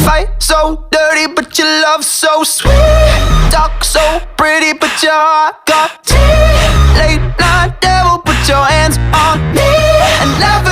Fight so dirty, but your love so sweet. Talk so pretty, but your heart got teeth. Late night devil, put your hands on me. And love